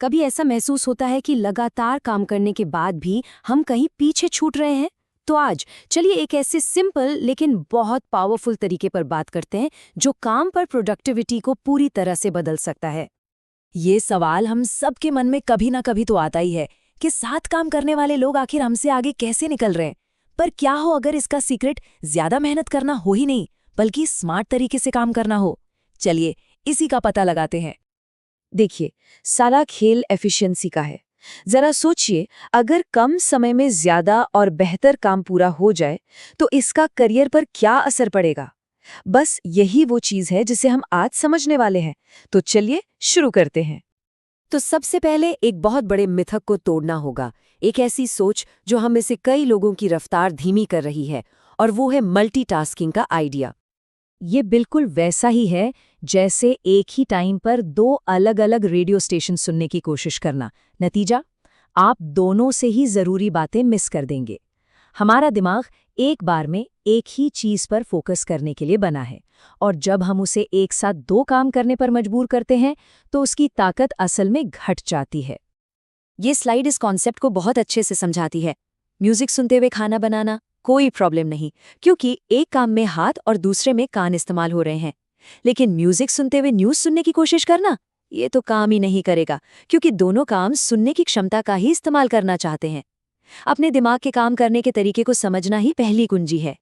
कभी ऐसा महसूस होता है कि लगातार काम करने के बाद भी हम कहीं पीछे छूट रहे हैं? तो आज चलिए एक ऐसे सिंपल लेकिन बहुत पावरफुल तरीके पर बात करते हैं जो काम पर प्रोडक्टिविटी को पूरी तरह से बदल सकता है। ये सवाल हम सबके मन में कभी ना कभी तो आता ही है कि साथ काम करने वाले लोग आखिर हमसे आगे कैसे निकल रहे हैं। पर क्या हो अगर इसका सीक्रेट ज्यादा मेहनत करना हो ही नहीं, बल्कि स्मार्ट तरीके से काम करना हो? चलिए इसी का पता लगाते हैं। देखिए, सारा खेल एफिशिएंसी का है। जरा सोचिए, अगर कम समय में ज्यादा और बेहतर काम पूरा हो जाए तो इसका करियर पर क्या असर पड़ेगा। बस यही वो चीज है जिसे हम आज समझने वाले हैं। तो चलिए शुरू करते हैं। तो सबसे पहले एक बहुत बड़े मिथक को तोड़ना होगा, एक ऐसी सोच जो हम में से कई लोगों की रफ्तार धीमी कर रही है, और वो है मल्टीटास्किंग का आइडिया। ये बिल्कुल वैसा ही है जैसे एक ही टाइम पर दो अलग-अलग रेडियो स्टेशन सुनने की कोशिश करना। नतीजा, आप दोनों से ही जरूरी बातें मिस कर देंगे। हमारा दिमाग एक बार में एक ही चीज पर फोकस करने के लिए बना है, और जब हम उसे एक साथ दो काम करने पर मजबूर करते हैं तो उसकी ताकत असल में घट जाती है। ये स्लाइड इस कॉन्सेप्ट को बहुत अच्छे से समझाती है। म्यूजिक सुनते हुए खाना बनाना कोई प्रॉब्लम नहीं, क्योंकि एक काम में हाथ और दूसरे में कान इस्तेमाल हो रहे हैं। लेकिन म्यूजिक सुनते हुए न्यूज़ सुनने की कोशिश करना, ये तो काम ही नहीं करेगा, क्योंकि दोनों काम सुनने की क्षमता का ही इस्तेमाल करना चाहते हैं। अपने दिमाग के काम करने के तरीके को समझना ही पहली कुंजी है।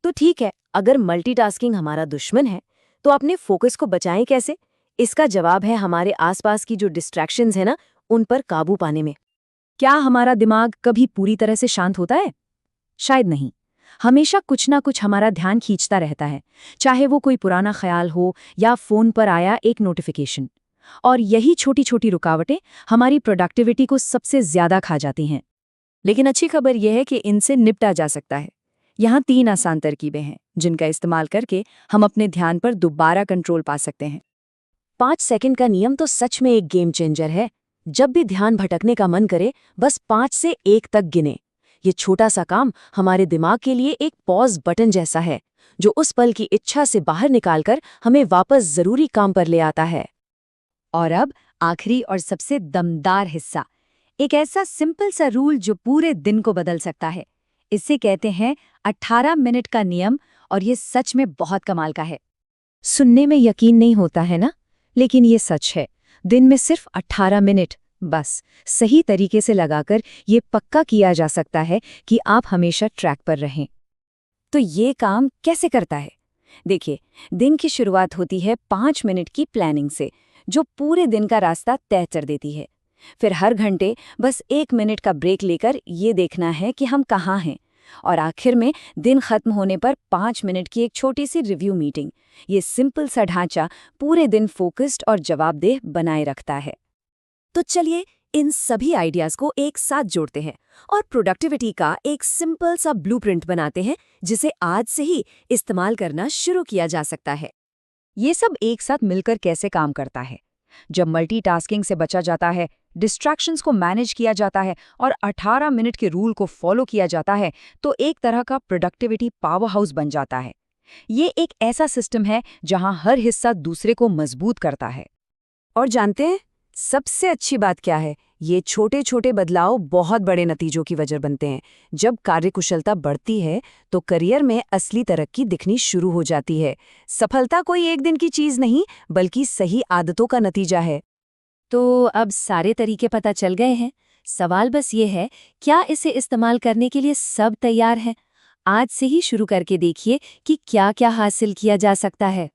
तो ठीक है, अगर मल्टीटास्किंग हमारा दुश्मन है, तो अपने फोकस को बचाएं कैसे? इसका जवाब है हमारे आसपास की जो डिस्ट्रैक्शंस है ना, उन पर काबू पाने में। क्या हमारा दिमाग कभी पूरी तरह से शांत होता है? शायद नहीं। हमेशा कुछ ना कुछ हमारा ध्यान खींचता रहता है, चाहे वो कोई पुराना ख्याल हो या फोन पर आया एक नोटिफिकेशन। और यही छोटी छोटी रुकावटें हमारी प्रोडक्टिविटी को सबसे ज्यादा खा जाती हैं। लेकिन अच्छी खबर यह है कि इनसे निपटा जा सकता है। यहाँ 3 आसान तरकीबें हैं जिनका इस्तेमाल करके हम अपने ध्यान पर दोबारा कंट्रोल पा सकते हैं। 5 सेकंड का नियम तो सच में एक गेम चेंजर है। जब भी ध्यान भटकने का मन करे, बस 5 से 1 तक गिने। ये छोटा सा काम हमारे दिमाग के लिए एक पॉज बटन जैसा है, जो उस पल की इच्छा से बाहर निकालकर हमें वापस जरूरी काम पर ले आता है। और अब आखिरी और सबसे दमदार हिस्सा, एक ऐसा सिंपल सा रूल जो पूरे दिन को बदल सकता है। इसे कहते हैं 18 मिनट का नियम, और ये सच में बहुत कमाल का है। सुनने में यकीन नहीं होता है ना, लेकिन ये सच है। दिन में सिर्फ 18 मिनट बस सही तरीके से लगाकर ये पक्का किया जा सकता है कि आप हमेशा ट्रैक पर रहें। तो ये काम कैसे करता है? देखिए, दिन की शुरुआत होती है 5 मिनट की प्लानिंग से, जो पूरे दिन का रास्ता तय कर देती है। फिर हर घंटे बस 1 मिनट का ब्रेक लेकर ये देखना है कि हम कहाँ हैं। और आखिर में दिन खत्म होने पर 5 मिनट की एक छोटी सी रिव्यू मीटिंग। ये सिंपल सा ढांचा पूरे दिन फोकस्ड और जवाबदेह बनाए रखता है। तो चलिए इन सभी आइडियाज को एक साथ जोड़ते हैं और प्रोडक्टिविटी का एक सिंपल सा ब्लूप्रिंट बनाते हैं, जिसे आज से ही इस्तेमाल करना शुरू किया जा सकता है। ये सब एक साथ मिलकर कैसे काम करता है? जब मल्टीटास्किंग से बचा जाता है, डिस्ट्रैक्शंस को मैनेज किया जाता है और 18 मिनट के रूल को फॉलो किया जाता है, तो एक तरह का प्रोडक्टिविटी पावर हाउस बन जाता है। ये एक ऐसा सिस्टम है जहां हर हिस्सा दूसरे को मजबूत करता है। और जानते हैं सबसे अच्छी बात क्या है? ये छोटे छोटे बदलाव बहुत बड़े नतीजों की वजह बनते हैं। जब कार्यकुशलता बढ़ती है तो करियर में असली तरक्की दिखनी शुरू हो जाती है। सफलता कोई एक दिन की चीज नहीं, बल्कि सही आदतों का नतीजा है। तो अब सारे तरीके पता चल गए हैं। सवाल बस ये है, क्या इसे इस्तेमाल करने के लिए सब तैयार हैं? आज से ही शुरू करके देखिए कि क्या क्या हासिल किया जा सकता है।